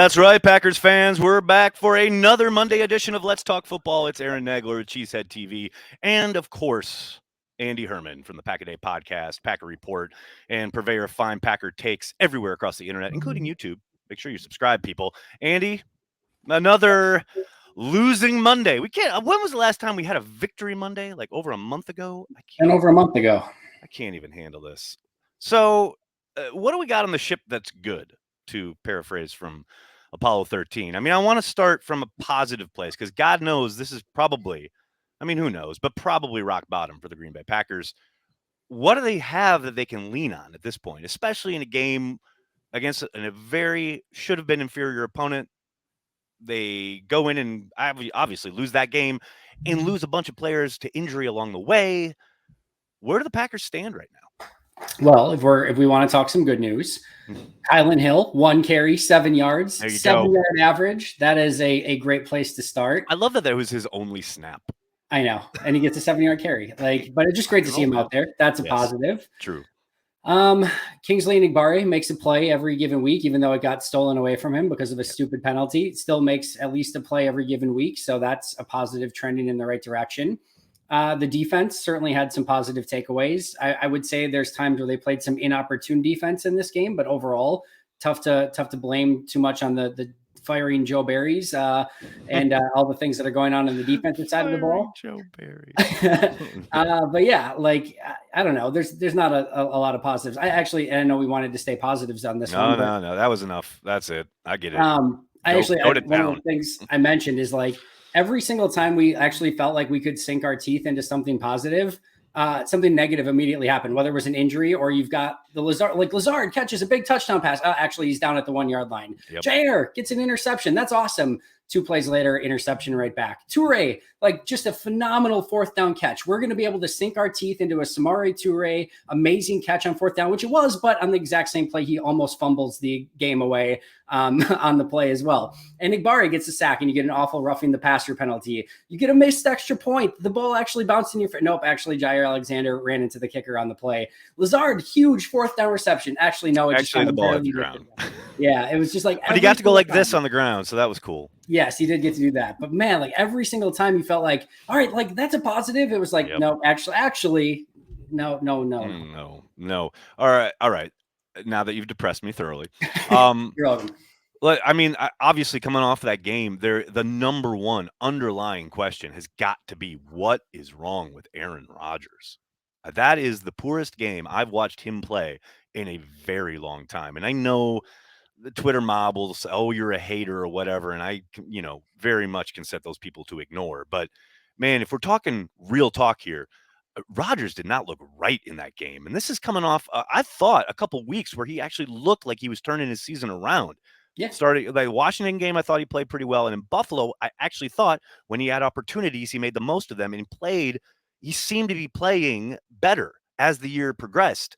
That's right, Packers fans. We're back for another Monday edition of Let's Talk Football. It's Aaron Nagler at Cheesehead TV. And, of course, Andy Herman from the Pack a Day podcast, Packer Report, and purveyor of fine Packer takes everywhere across the internet, including YouTube. Make sure you subscribe, people. Andy, another losing Monday. We can't. When was the last time we had a victory Monday? Like over a month ago? Over a month ago. I can't even handle this. So, what do we got on the ship that's good, to paraphrase from Apollo 13? I mean, I want to start from a positive place because God knows this is probably, I mean, who knows, but probably rock bottom for the Green Bay Packers. What do they have that they can lean on at this point, especially in a game against a very should have been inferior opponent? They go in and obviously lose that game and lose a bunch of players to injury along the way. Where do the Packers stand right now? Well, if we want to talk some good news, Kylan Hill, 1 carry, 7 yards, 7-yard average. That is a great place to start. I love that was his only snap. I know, and he gets a 7-yard carry. But it's just great to see him out there. That's a positive. True. Kingsley Enagbare makes a play every given week, even though it got stolen away from him because of a stupid penalty. It still makes at least a play every given week, so that's a positive, trending in the right direction. The defense certainly had some positive takeaways. I would say there's times where they played some inopportune defense in this game, but overall, tough to blame too much on the firing Joe Barry's and all the things that are going on in the defensive side of the ball. Joe Barry. But yeah, like I don't know. There's not a lot of positives. I know we wanted to stay positives on this one. No, that was enough. That's it. I get it. One of the things I mentioned is like, every single time we actually felt like we could sink our teeth into something positive, something negative immediately happened, whether it was an injury or you've got the Lazard catches a big touchdown pass. Actually, he's down at the 1-yard line. Yep. Jair gets an interception. That's awesome. 2 plays later, interception right back. Toure, like just a phenomenal 4th down catch. We're going to be able to sink our teeth into a Samori Toure amazing catch on 4th down, which it was, but on the exact same play, he almost fumbles the game away on the play as well. And Enagbare gets a sack and you get an awful roughing the passer penalty. You get a missed extra point. The ball actually bounced in your nope, actually Jair Alexander ran into the kicker on the play. Lazard, huge 4th down reception. Actually, no, it actually the ball hit the ground. Yeah, it was just like, but he got to go like this on the ground, so that was cool. Yes, he did get to do that. But man, like every single time you felt like, all right, like that's a positive. It was like, no, actually, no. All right. Now that you've depressed me thoroughly. You're welcome. I mean, obviously coming off of that game, the number one underlying question has got to be, what is wrong with Aaron Rodgers? That is the poorest game I've watched him play in a very long time. And I know the Twitter mob will say, oh, you're a hater or whatever. And I, very much can set those people to ignore. But man, if we're talking real talk here, Rodgers did not look right in that game. And this is coming off, I thought, a couple weeks where he actually looked like he was turning his season around. Yeah. Starting the Washington game, I thought he played pretty well. And in Buffalo, I actually thought when he had opportunities, he made the most of them and he seemed to be playing better as the year progressed.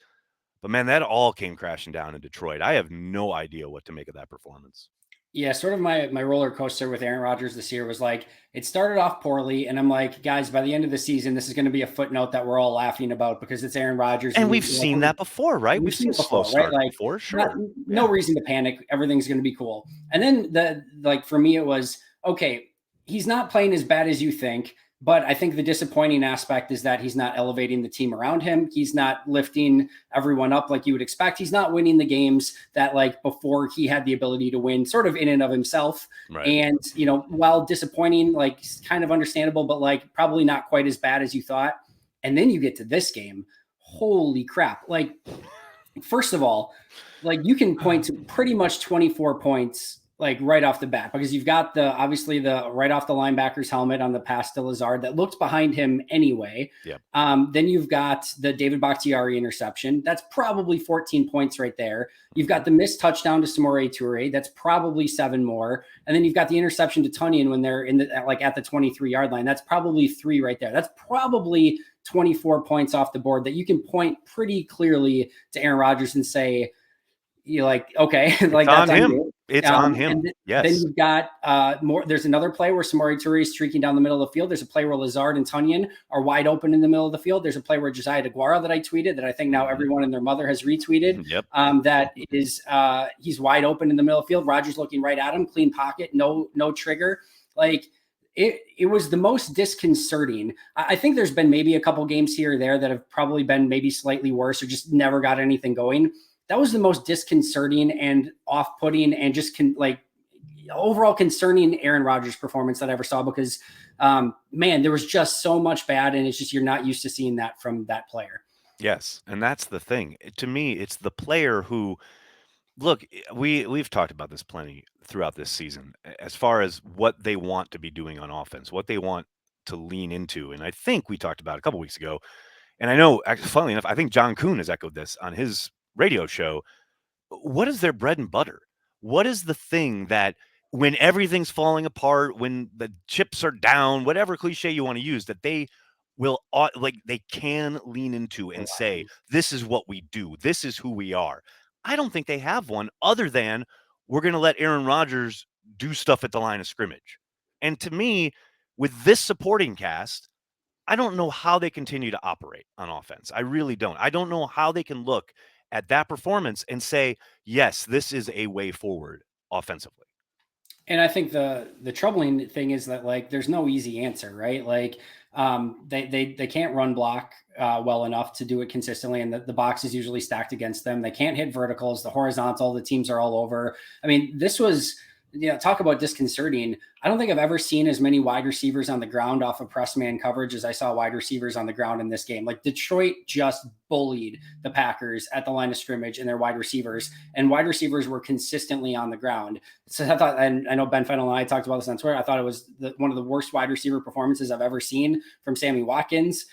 But man, that all came crashing down in Detroit. I have no idea what to make of that performance. Yeah, sort of my roller coaster with Aaron Rodgers this year was like, it started off poorly, and I'm like, guys, by the end of the season, this is going to be a footnote that we're all laughing about because it's Aaron Rodgers. And we've seen that before, right? We've seen a slow start before, sure. No reason to panic. Everything's going to be cool. And then for me, it was, okay, he's not playing as bad as you think. But I think the disappointing aspect is that he's not elevating the team around him. He's not lifting everyone up like you would expect. He's not winning the games that like before he had the ability to win sort of in and of himself. Right. And, while disappointing, like kind of understandable, but like probably not quite as bad as you thought. And then you get to this game. Holy crap. Like, first of all, like you can point to pretty much 24 points like right off the bat, because you've got obviously the right off the linebacker's helmet on the pass to Lazard that looked behind him anyway. Yep. Then you've got the David Bakhtiari interception. That's probably 14 points right there. You've got the missed touchdown to Samori Toure. That's probably 7 more. And then you've got the interception to Tunyon when they're at the 23-yard line. That's probably 3 right there. That's probably 24 points off the board that you can point pretty clearly to Aaron Rodgers and say, you're like, okay, like that's on him. It's on him. Then Yes. you've got more. There's another play where Samori Toure is streaking down the middle of the field. There's a play where Lazard and Tunyon are wide open in the middle of the field. There's a play where Josiah DeGuara that I tweeted that I think now everyone and their mother has retweeted. Yep. That is he's wide open in the middle of the field. Rodgers looking right at him, clean pocket, no trigger. Like it was the most disconcerting. I think there's been maybe a couple games here or there that have probably been maybe slightly worse or just never got anything going. That was the most disconcerting and off-putting and just overall concerning Aaron Rodgers performance that I ever saw because, man, there was just so much bad, and it's just you're not used to seeing that from that player. Yes, and that's the thing. To me, it's the player who look, we've talked about this plenty throughout this season as far as what they want to be doing on offense, what they want to lean into, and I think we talked about a couple weeks ago, and I know, funnily enough, I think John Kuhn has echoed this on his radio show. What is their bread and butter? What is the thing that when everything's falling apart, when the chips are down, whatever cliche you want to use, that they will they can lean into and say, this is what we do. This is who we are. I don't think they have one other than we're going to let Aaron Rodgers do stuff at the line of scrimmage. And to me, with this supporting cast, I don't know how they continue to operate on offense. I really don't. I don't know how they can look at that performance and say, yes, this is a way forward offensively. And I think the troubling thing is that there's no easy answer, right? They can't run block well enough to do it consistently, and the box is usually stacked against them. They can't hit verticals, the horizontal. The teams are all over. I mean, this was talk about disconcerting. I don't think I've ever seen as many wide receivers on the ground off of press man coverage as I saw wide receivers on the ground in this game. Detroit just bullied the Packers at the line of scrimmage and their wide receivers, and wide receivers were consistently on the ground. So I thought, and I know Ben Fennell and I talked about this on Twitter, I thought it was one of the worst wide receiver performances I've ever seen from Sammy Watkins.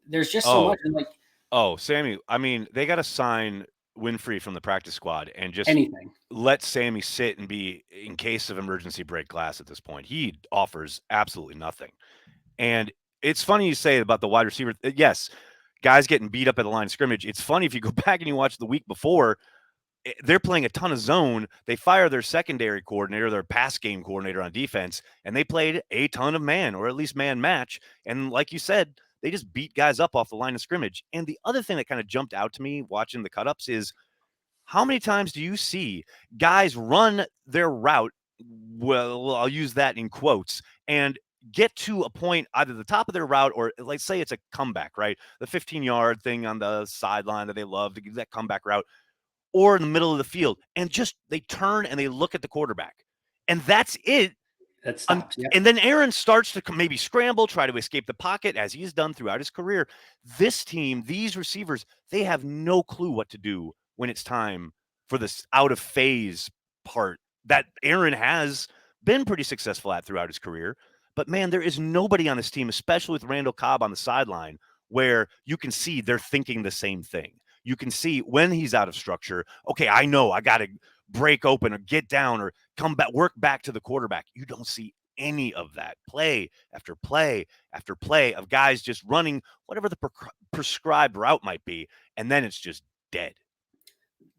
There's just so much. And Sammy, I mean, they got to sign Winfrey from the practice squad and just anything. Let Sammy sit and be in case of emergency break glass at this point. He offers absolutely nothing. And it's funny you say about the wide receiver. Yes, guys getting beat up at the line of scrimmage. It's funny if you go back and you watch the week before, they're playing a ton of zone. They fire their secondary coordinator, their pass game coordinator on defense, and they played a ton of man or at least man match. And like you said, they just beat guys up off the line of scrimmage. And the other thing that kind of jumped out to me watching the cut-ups is how many times do you see guys run their route? Well, I'll use that in quotes and get to a point, either the top of their route or let's say it's a comeback, right? The 15-yard thing on the sideline that they love to give that comeback route, or in the middle of the field, and just they turn and they look at the quarterback. And that's it. That stops. Yep. And then Aaron starts to maybe scramble, try to escape the pocket as he's done throughout his career. This team, these receivers, they have no clue what to do when it's time for this out of phase part that Aaron has been pretty successful at throughout his career. But man, there is nobody on this team, especially with Randall Cobb on the sideline, where you can see they're thinking the same thing. You can see when he's out of structure, okay, I know I got to break open or get down or come back, work back to the quarterback. You don't see any of that. Play after play after play of guys just running whatever the prescribed route might be, and then it's just dead.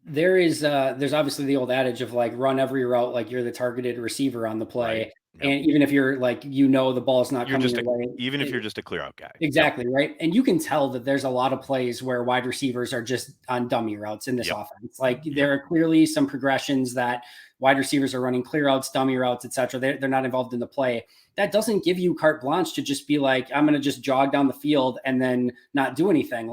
There's obviously the old adage of run every route like you're the targeted receiver on the play. Right. Yep. And even if you're the ball's not coming your way. Even if you're just a clear out guy. Exactly. Yep. Right. And you can tell that there's a lot of plays where wide receivers are just on dummy routes in this offense. There are clearly some progressions that wide receivers are running clear outs, dummy routes, etc. They're not involved in the play. That doesn't give you carte blanche to just be I'm going to just jog down the field and then not do anything.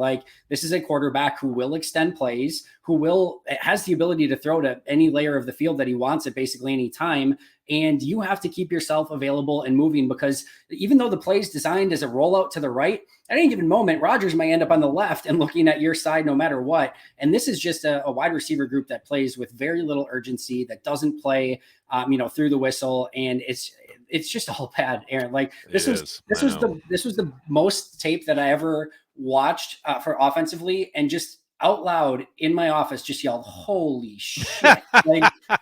This is a quarterback who will extend plays, who has the ability to throw to any layer of the field that he wants at basically any time. And you have to keep yourself available and moving, because even though the play is designed as a rollout to the right, at any given moment, Rodgers might end up on the left and looking at your side no matter what. And this is just a wide receiver group that plays with very little urgency, that doesn't play, through the whistle. And it's just all bad, Aaron. This was the most tape that I ever watched for offensively, and just out loud in my office just yelled, "Holy shit!"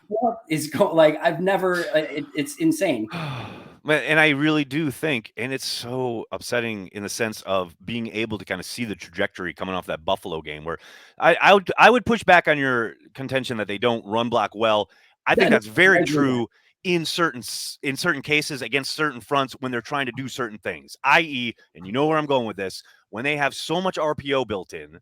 What is going? I've never. It's insane. And I really do think, and it's so upsetting in the sense of being able to kind of see the trajectory coming off that Buffalo game, where I would push back on your contention that they don't run block well. I think that's very I agree with that. true in certain cases against certain fronts when they're trying to do certain things, i.e., and you know where I'm going with this, when they have so much RPO built in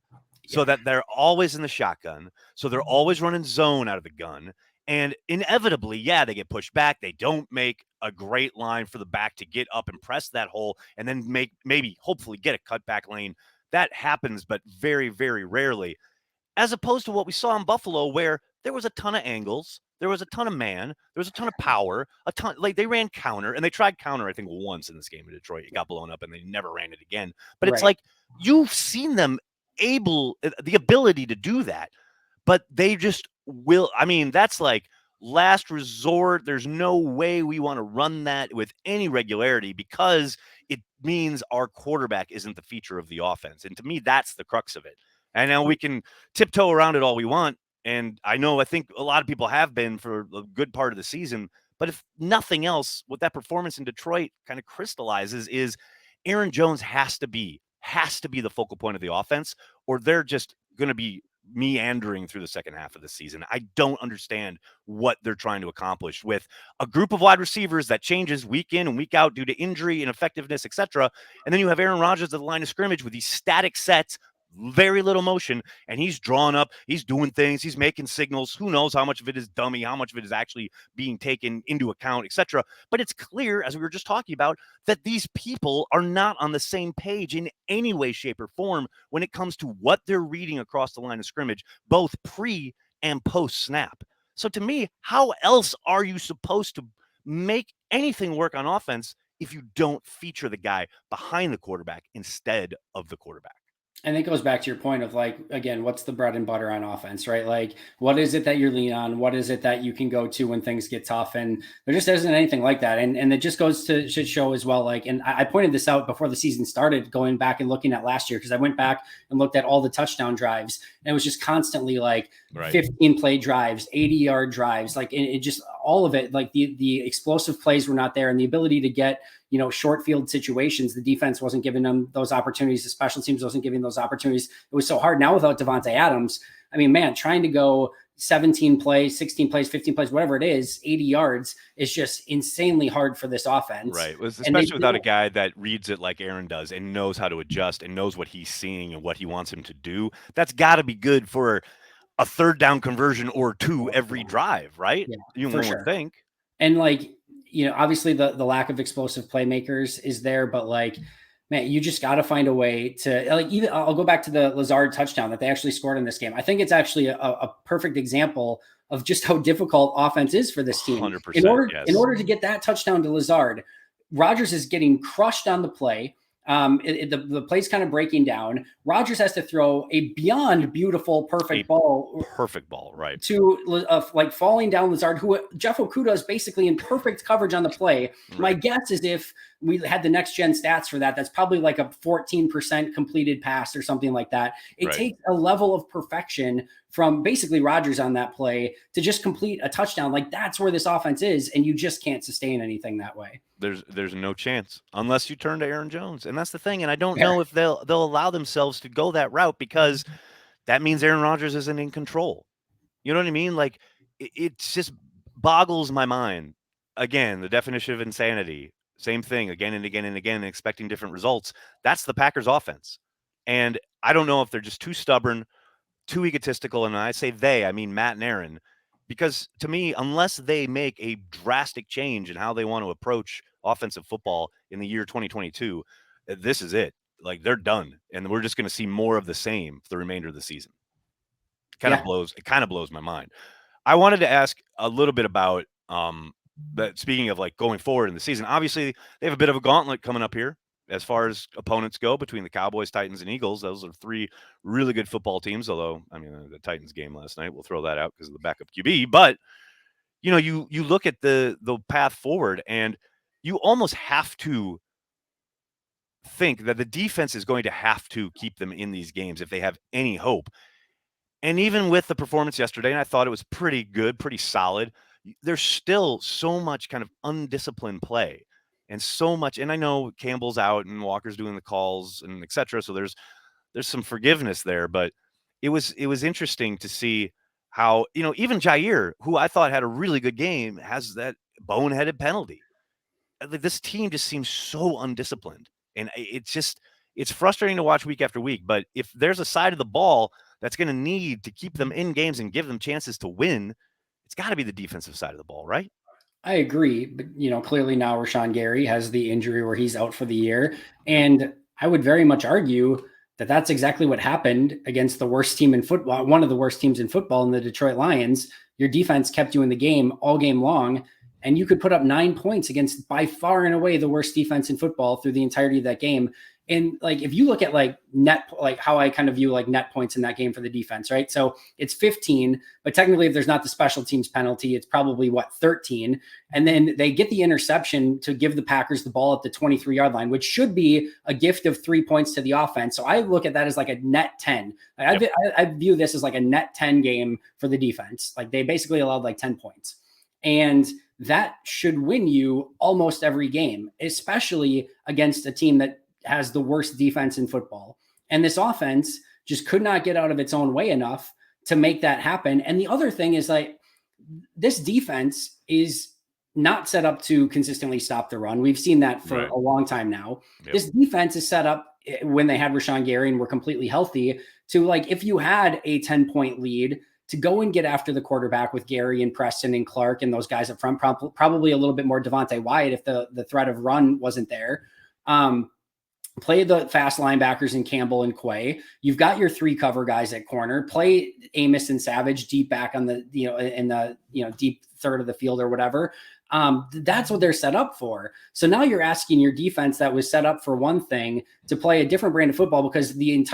so Yeah. that they're always in the shotgun, so they're always running zone out of the gun, and inevitably, yeah, they get pushed back. They don't make a great line for the back to get up and press that hole and then maybe hopefully get a cutback lane. That happens, but very, very rarely, as opposed to what we saw in Buffalo, where there was a ton of angles, there was a ton of man, there was a ton of power, a ton, like they ran counter, and they tried counter, I think, once in this game in Detroit. It got blown up and they never ran it again. But it's Right. like you've seen them the ability to do that, but they just will. I mean, that's like last resort. There's no way we want to run that with any regularity because it means our quarterback isn't the feature of the offense. And to me, that's the crux of it. And now we can tiptoe around it all we want. And I think a lot of people have been for a good part of the season. But if nothing else, what that performance in Detroit kind of crystallizes is Aaron Jones has to be the focal point of the offense, or they're just going to be meandering through the second half of the season. I don't understand what they're trying to accomplish with a group of wide receivers that changes week in and week out due to injury, ineffectiveness, etc. And then you have Aaron Rodgers at the line of scrimmage with these static sets, very little motion, and he's drawn up, he's doing things, he's making signals. Who knows how much of it is dummy, how much of it is actually being taken into account, etc. But it's clear, as we were just talking about, that these people are not on the same page in any way, shape, or form when it comes to what they're reading across the line of scrimmage, both pre and post snap. So to me, how else are you supposed to make anything work on offense if you don't feature the guy behind the quarterback instead of the quarterback? And it goes back to your point of like, again, what's the bread and butter on offense, right? Like, what is it that you lean on? What is it that you can go to when things get tough? And there just isn't anything like that. And it just goes to show as well. Like, and I pointed this out before the season started, going back and looking at last year, because I went back and looked at all the touchdown drives, and it was just constantly like 15 play drives, 80-yard drives, like it just all of it, like the explosive plays were not there, and the ability to get, short field situations, the defense wasn't giving them those opportunities. The special teams wasn't giving those opportunities. It was so hard. Now without Devonte Adams, I mean, man, trying to go 17 plays, 16 plays, 15 plays, whatever it is, 80 yards is just insanely hard for this offense. Right. Especially without a guy that reads it like Aaron does and knows how to adjust and knows what he's seeing and what he wants him to do. That's got to be good for a third down conversion or two every drive, right? Yeah, for sure. Would think. And like, obviously the lack of explosive playmakers is there, but like, man, you just got to find a way to, like, even I'll go back to the Lazard touchdown that they actually scored in this game. I think it's actually a perfect example of just how difficult offense is for this team. 100%, in order to get that touchdown to Lazard, Rodgers is getting crushed on the play. The play's kind of breaking down. Rodgers has to throw a beyond beautiful, perfect ball, right, to like falling down Lazard, who Jeff Okudah is basically in perfect coverage on the play. Right. My guess is if we had the next gen stats for that's probably like a 14% completed pass or something like that. It takes a level of perfection from basically Rodgers on that play to just complete a touchdown. Like that's where this offense is, and you just can't sustain anything that way. There's no chance unless you turn to Aaron Jones, and that's the thing. And I don't know if they'll allow themselves to go that route, because that means Aaron Rodgers isn't in control. You know what I mean? Like it just boggles my mind. Again, the definition of insanity. Same thing again and again and again, and expecting different results. That's the Packers offense. And I don't know if they're just too stubborn, too egotistical. And I say they, I mean Matt and Aaron, because to me, unless they make a drastic change in how they want to approach offensive football in the year 2022, this is it. Like they're done. And we're just going to see more of the same for the remainder of the season. It kind of blows my mind. I wanted to ask a little bit about that. Speaking of like going forward in the season, obviously they have a bit of a gauntlet coming up here as far as opponents go between the Cowboys, Titans, and Eagles. Those are three really good football teams. Although, I mean, the Titans game last night, we'll throw that out because of the backup QB. But you look at the path forward, and you almost have to think that the defense is going to have to keep them in these games if they have any hope. And even with the performance yesterday, and I thought it was pretty good, pretty solid, there's still so much kind of undisciplined play and so much. And I know Campbell's out and Walker's doing the calls and etc. So there's some forgiveness there, but it was interesting to see how, even Jair, who I thought had a really good game, has that boneheaded penalty. This team just seems so undisciplined. And it's frustrating to watch week after week. But if there's a side of the ball that's going to need to keep them in games and give them chances to win, it's got to be the defensive side of the ball, right? I agree, but clearly now Rashawn Gary has the injury where he's out for the year, and I would very much argue that that's exactly what happened against the worst team in football, one of the worst teams in football, in the Detroit Lions. Your defense kept you in the game all game long, and you could put up 9 points against by far and away the worst defense in football through the entirety of that game. And like, if you look at like net, like how I kind of view like net points in that game for the defense, right? So it's 15, but technically if there's not the special teams penalty, it's probably 13. And then they get the interception to give the Packers the ball at the 23-yard line, which should be a gift of 3 points to the offense. So I look at that as like a net 10. I view this as like a net 10 game for the defense. Like they basically allowed like 10 points. And that should win you almost every game, especially against a team that has the worst defense in football. And this offense just could not get out of its own way enough to make that happen. And the other thing is like, this defense is not set up to consistently stop the run. We've seen that for a long time now. Yep. This defense is set up when they had Rashawn Gary and were completely healthy to, like, if you had a 10-point lead, to go and get after the quarterback with Gary and Preston and Clark and those guys up front, probably a little bit more Devonte Wyatt if the threat of run wasn't there. Play the fast linebackers in Campbell and Quay. You've got your 3 cover guys at corner. Play Amos and Savage deep back on the, in the, deep third of the field or whatever. That's what they're set up for. So now you're asking your defense that was set up for one thing to play a different brand of football, because the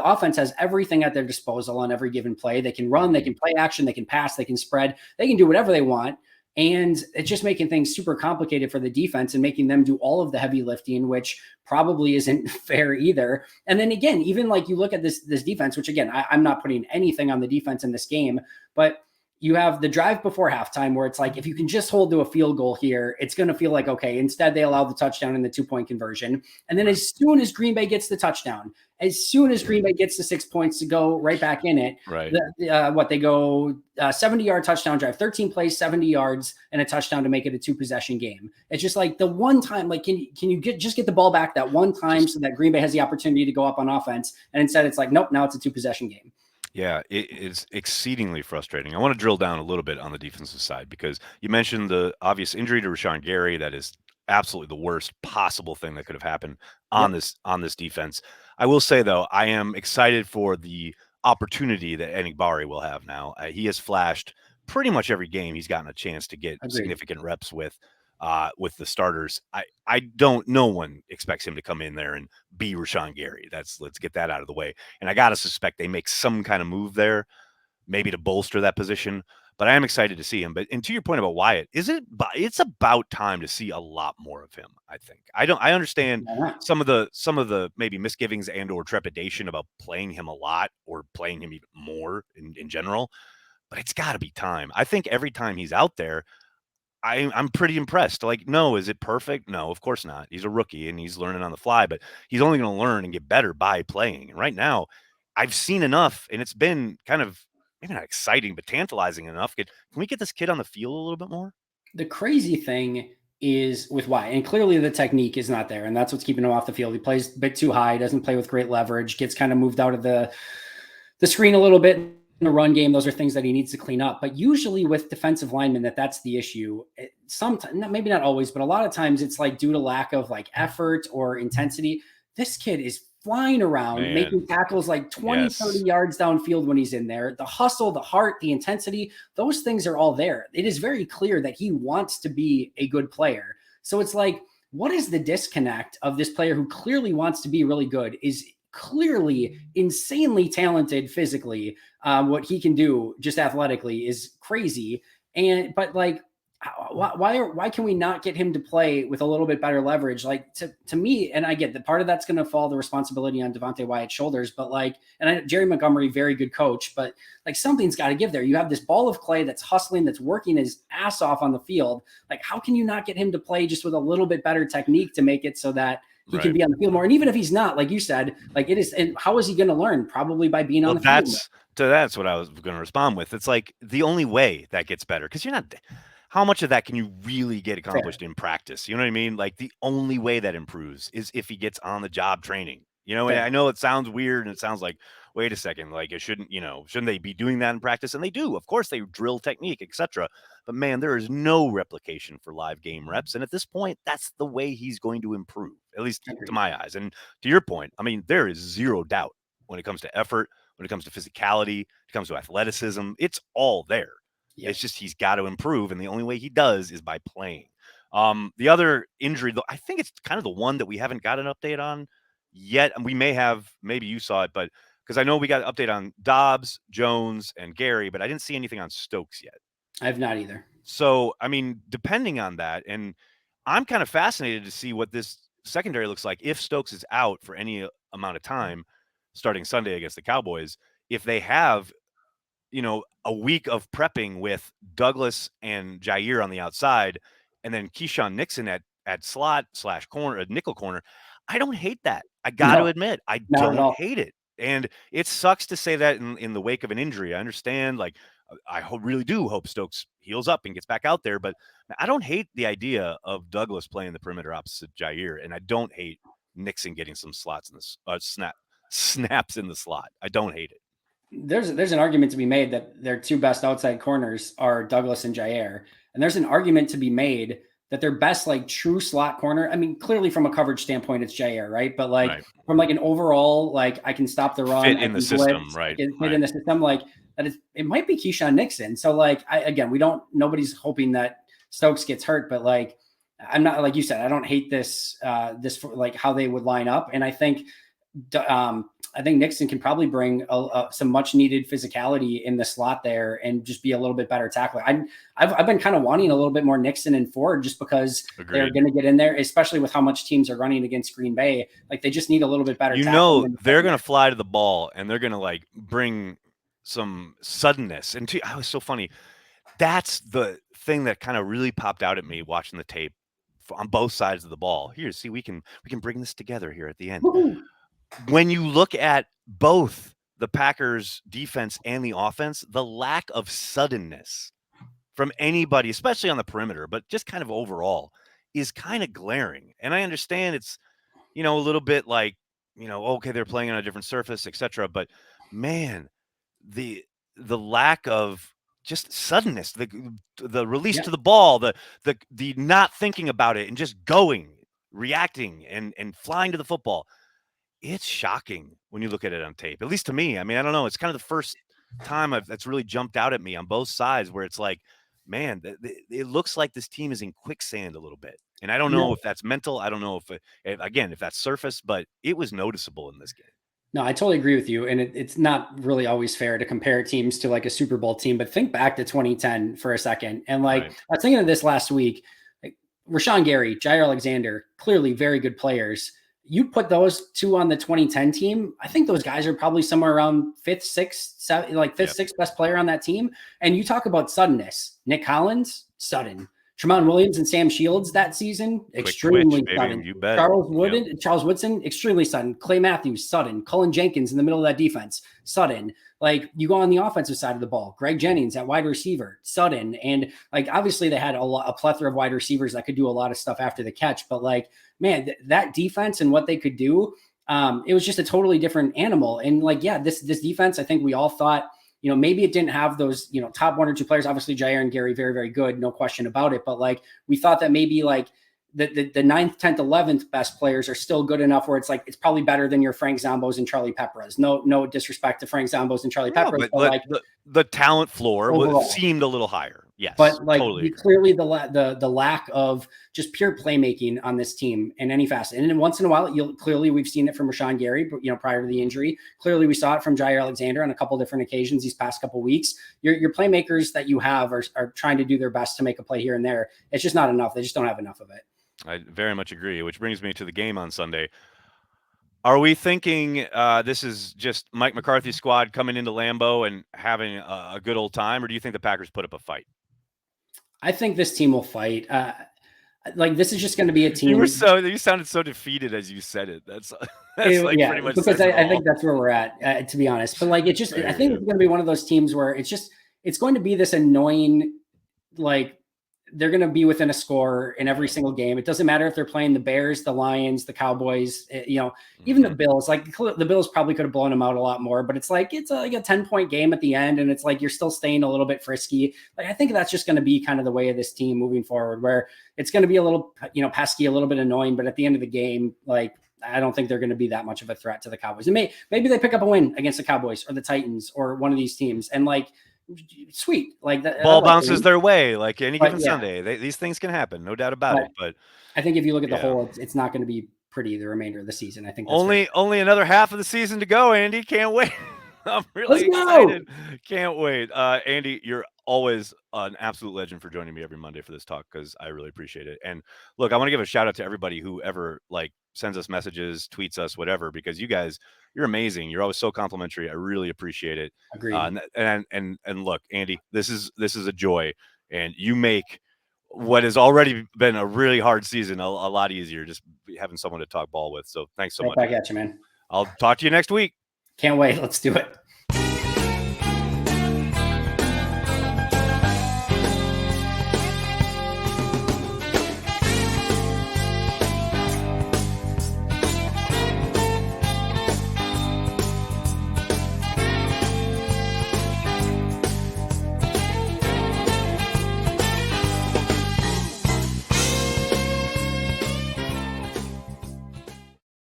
offense has everything at their disposal on every given play. They can run, they can play action, they can pass, they can spread, they can do whatever they want. And it's just making things super complicated for the defense and making them do all of the heavy lifting, which probably isn't fair either. And then again, even like you look at this defense, which again, I'm not putting anything on the defense in this game, but you have the drive before halftime where it's like, if you can just hold to a field goal here, it's going to feel like, okay. Instead, they allow the touchdown and the 2-point conversion. And then as soon as Green Bay gets the touchdown, as soon as Green Bay gets the 6 points to go right back in it, right? They go 70-yard touchdown drive, 13 plays, 70 yards, and a touchdown to make it a 2-possession game. It's just like the one time, like, can you get the ball back that one time so that Green Bay has the opportunity to go up on offense? And instead, it's like, nope, now it's a 2-possession game. Yeah, it is exceedingly frustrating. I want to drill down a little bit on the defensive side, because you mentioned the obvious injury to Rashawn Gary. That is absolutely the worst possible thing that could have happened on this defense. I will say, though, I am excited for the opportunity that Enigbari will have now. He has flashed pretty much every game he's gotten a chance to get significant reps with the starters. No one expects him to come in there and be Rashawn Gary. Let's get that out of the way. And I got to suspect they make some kind of move there, maybe to bolster that position. But I am excited to see him. And to your point about Wyatt, it's about time to see a lot more of him, I think. I understand some of the maybe misgivings and or trepidation about playing him a lot or playing him even more in general, but it's got to be time. I think every time he's out there, I'm pretty impressed. Like, no, is it perfect? No, of course not. He's a rookie and he's learning on the fly, but he's only going to learn and get better by playing. And right now, I've seen enough, and it's been kind of maybe not exciting, but tantalizing enough. Can we get this kid on the field a little bit more? The crazy thing is with Wyatt, and clearly the technique is not there, and that's what's keeping him off the field. He plays a bit too high, doesn't play with great leverage, gets kind of moved out of the screen a little bit. In the run game, those are things that he needs to clean up. But usually with defensive linemen, that's the issue. Sometimes, maybe not always, but a lot of times it's like due to lack of like effort or intensity. This kid is flying around, making tackles like 20, 30 yards downfield when he's in there. The hustle, the heart, the intensity, those things are all there. It is very clear that he wants to be a good player. So it's like, what is the disconnect of this player who clearly wants to be really good, is clearly insanely talented physically. What he can do just athletically is crazy. But like, why can we not get him to play with a little bit better leverage? Like to me, and I get that part of that's going to fall the responsibility on Devonte Wyatt's shoulders, but like, Jerry Montgomery, very good coach, but like something's got to give there. You have this ball of clay that's hustling, that's working his ass off on the field. Like, how can you not get him to play just with a little bit better technique to make it so that he can be on the field more. And even if he's not, like you said, like it is, and how is he going to learn? Probably by being on the field more. That's what I was going to respond with. It's like the only way that gets better, because you're not. How much of that can you really get accomplished in practice? You know what I mean? Like the only way that improves is if he gets on the job training. And I know it sounds weird and it sounds like, wait a second, like it shouldn't they be doing that in practice? And they do. Of course, they drill technique, etc. But man, there is no replication for live game reps. And at this point, that's the way he's going to improve, at least to my eyes. And to your point, I mean, there is zero doubt when it comes to effort, when it comes to physicality, when it comes to athleticism, it's all there. Yep. It's just he's got to improve, and the only way he does is by playing. The other injury, though, I think it's kind of the one that we haven't got an update on yet, and we may have. Maybe you saw it, but because I know we got an update on Dobbs, Jones, and Gary, but I didn't see anything on Stokes yet. I have not either. So, I mean, depending on that, and I'm kind of fascinated to see what this secondary looks like if Stokes is out for any amount of time starting Sunday against the Cowboys. If they have a week of prepping with Douglas and Jair on the outside, and then Keyshawn Nixon at slot / corner, nickel corner. I don't hate that. I got to admit, I don't hate it. And it sucks to say that in the wake of an injury. I understand. Like, I really do hope Stokes heals up and gets back out there. But I don't hate the idea of Douglas playing the perimeter opposite Jair, and I don't hate Nixon getting some slots in the snaps in the slot. I don't hate it. There's an argument to be made that their two best outside corners are Douglas and Jair. And there's an argument to be made that their best like true slot corner, I mean, clearly from a coverage standpoint, it's Jair, right? But like from like an overall, like I can stop the run. Fit in the system, right? Fit in the system, like that is, it might be Keyshawn Nixon. So like, nobody's hoping that Stokes gets hurt, but like, I'm not, like you said, I don't hate this like how they would line up. And I think Nixon can probably bring some much needed physicality in the slot there and just be a little bit better tackler. I've been kind of wanting a little bit more Nixon and Ford just because they're going to get in there, especially with how much teams are running against Green Bay. Like they just need a little bit better. They're going to fly to the ball and they're going to like bring some suddenness. And it was so funny. That's the thing that kind of really popped out at me watching the tape on both sides of the ball. Here, see, we can bring this together here at the end. Woo-hoo. When you look at both the Packers defense and the offense, the lack of suddenness from anybody, especially on the perimeter, but just kind of overall, is kind of glaring. And I understand it's, a little bit like, okay, they're playing on a different surface, etc. But man, the lack of just suddenness, the release to the ball, the not thinking about it and just going, reacting and flying to the football. It's shocking when you look at it on tape, at least to me. I mean, I don't know. It's kind of the first time that's really jumped out at me on both sides where it's like, man, it looks like this team is in quicksand a little bit. And I don't know if that's mental. I don't know if that's surface, but it was noticeable in this game. No, I totally agree with you. And it's not really always fair to compare teams to like a Super Bowl team, but think back to 2010 for a second. And like, I was thinking of this last week, like Rashawn Gary, Jair Alexander, clearly very good players. You put those two on the 2010 team, I think those guys are probably somewhere around fifth, sixth best player on that team. And you talk about suddenness. Nick Collins, sudden. Tramon Williams and Sam Shields that season, extremely sudden. You bet. Charles Woodson, extremely sudden. Clay Matthews, sudden. Cullen Jenkins in the middle of that defense, sudden. Like you go on the offensive side of the ball, Greg Jennings at wide receiver, sudden. And like, obviously they had a plethora of wide receivers that could do a lot of stuff after the catch, but like, man, that defense and what they could do, it was just a totally different animal. And like, this defense, I think we all thought, maybe it didn't have those, top one or two players, obviously Jair and Gary, very, very good. No question about it. But like, we thought that maybe like the 9th, 10th, 11th best players are still good enough where it's like, it's probably better than your Frank Zombos and Charlie Peppers. No disrespect to Frank Zombos and Charlie Peppers. But like the talent floor seemed a little higher. Yes. But like clearly the lack of just pure playmaking on this team in any facet. And then once in a while, we've seen it from Rashawn Gary, but prior to the injury, clearly we saw it from Jair Alexander on a couple different occasions these past couple weeks. Your playmakers that you have are trying to do their best to make a play here and there. It's just not enough. They just don't have enough of it. I very much agree, which brings me to the game on Sunday. Are we thinking this is just Mike McCarthy's squad coming into Lambeau and having a good old time, or do you think the Packers put up a fight? I think this team will fight. Like, this is just going to be a team. You sounded so defeated as you said it. That's like pretty much because says it I all. think that's where we're at, to be honest. But like, I think it's going to be one of those teams where it's going to be this annoying, like, they're going to be within a score in every single game. It doesn't matter if they're playing the Bears, the Lions, the Cowboys, even the Bills. Like, the Bills probably could have blown them out a lot more, but it's like a 10-point game at the end, and it's like you're still staying a little bit frisky. Like, I think that's just going to be kind of the way of this team moving forward, where it's going to be a little, pesky, a little bit annoying, but at the end of the game, like, I don't think they're going to be that much of a threat to the Cowboys. And maybe they pick up a win against the Cowboys or the Titans or one of these teams, and like, sweet, like that ball bounces their way like any given Sunday. These things can happen, no doubt about it. But I think if you look at the whole, it's not going to be pretty the remainder of the season. I think that's only another half of the season to go, Andy. Can't wait. I'm really excited. Can't wait. Andy, you're always an absolute legend for joining me every Monday for this talk, because I really appreciate it. And look, I want to give a shout out to everybody who ever like sends us messages, tweets us, whatever, because you guys, you're amazing. You're always so complimentary. I really appreciate it. Agreed. And look, Andy, this is a joy, and you make what has already been a really hard season a lot easier, just having someone to talk ball with. So thanks so much. Back at you, man. I'll talk to you next week. Can't wait. Let's do it.